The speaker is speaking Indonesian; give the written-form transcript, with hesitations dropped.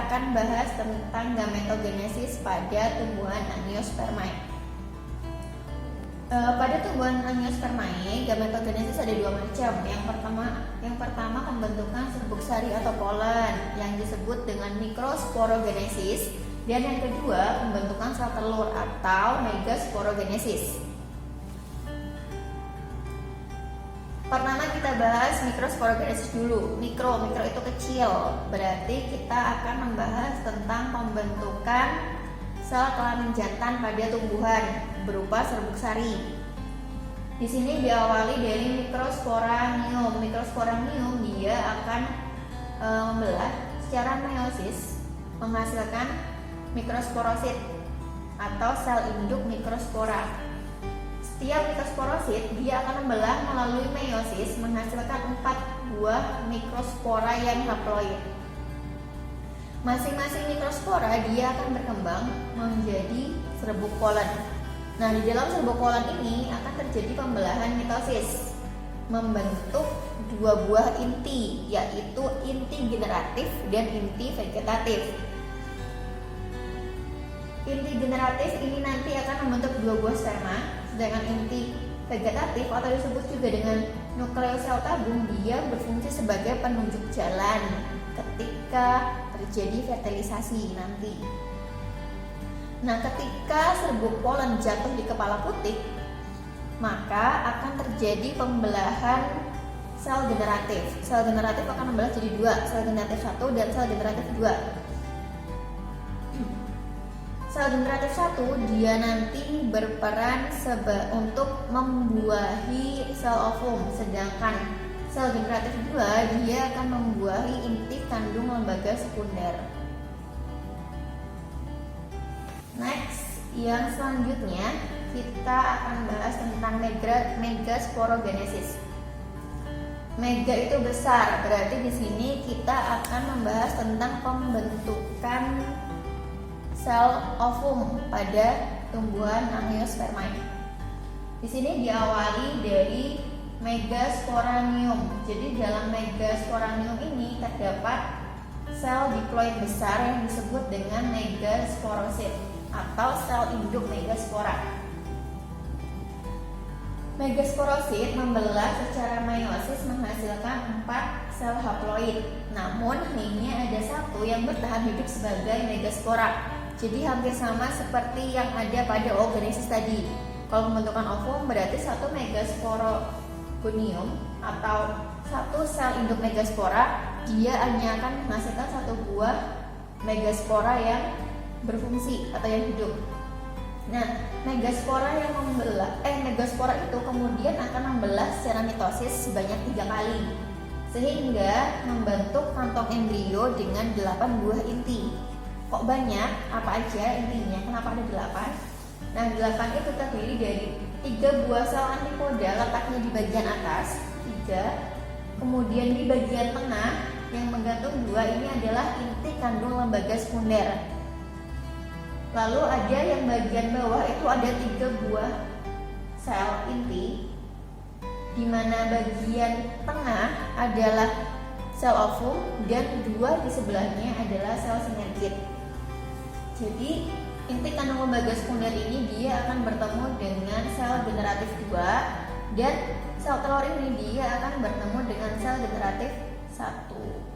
akan bahas tentang gametogenesis pada tumbuhan Angiospermae. Pada tumbuhan Angiospermae, gametogenesis ada dua macam. Yang pertama pembentukan serbuk sari atau polen yang disebut dengan mikrosporogenesis, dan yang kedua pembentukan sel telur atau megasporogenesis. Pertama kita bahas mikrosporogenesis dulu. Mikro itu kecil, berarti kita akan membahas tentang pembentukan sel kelamin jantan pada tumbuhan berupa serbuk sari. Di sini diawali dari mikrosporangium. Mikrosporangium dia akan membelah secara meiosis menghasilkan mikrosporosit atau sel induk mikrospora. Setiap mikrosporosit dia akan membelah melalui meiosis menghasilkan 4 buah mikrospora yang haploid. Masing-masing mikrospora dia akan berkembang menjadi serbuk polen. Nah, di dalam serbuk polen ini akan terjadi pembelahan mitosis membentuk 2 buah inti, yaitu inti generatif dan inti vegetatif. Inti generatif ini nanti akan membentuk 2 buah sperma, sedangkan inti vegetatif atau disebut juga dengan nukleosel tabung dia berfungsi sebagai penunjuk jalan ketika terjadi fertilisasi nanti. Nah, ketika serbuk polen jatuh di kepala putik, maka akan terjadi pembelahan sel generatif. Sel generatif akan membelah jadi 2, sel generatif 1 dan sel generatif 2. Sel generatif 1 dia nanti berperan untuk membuahi sel ovum, sedangkan sel generatif 2 dia akan membuahi inti kandung lembaga sekunder. Next, yang selanjutnya kita akan bahas tentang megasporogenesis. Mega itu besar, berarti di sini kita akan membahas tentang pembentukan sel ovum pada tumbuhan Angiospermae. Di sini diawali dari megasporangium. Jadi dalam megasporangium ini terdapat sel diploid besar yang disebut dengan megasporosit atau sel induk megaspora. Megasporosit membelah secara meiosis menghasilkan 4 sel haploid. Namun hanya ada 1 yang bertahan hidup sebagai megaspora. Jadi hampir sama seperti yang ada pada oogenesis tadi. Kalau pembentukan ovum berarti 1 megasporogonium atau 1 sel induk megaspora, dia hanya akan menghasilkan 1 buah megaspora yang berfungsi atau yang hidup. Nah, megaspora itu kemudian akan membelah secara mitosis sebanyak 3 kali, sehingga membentuk kantong embrio dengan 8 buah inti. Kok banyak? Apa aja intinya? Kenapa ada 8? Nah, 8 itu terdiri dari 3 buah sel antipoda letaknya di bagian atas, 3. Kemudian di bagian tengah yang menggantung 2 ini adalah inti kandung lembaga sekunder. Lalu ada yang bagian bawah itu ada 3 buah sel inti, di mana bagian tengah adalah sel ovum dan 2 di sebelahnya adalah sel sinergit. Jadi inti kandung lembaga sekunder ini dia akan bertemu dengan sel generatif 2 dan sel telur ini dia akan bertemu dengan sel generatif 1.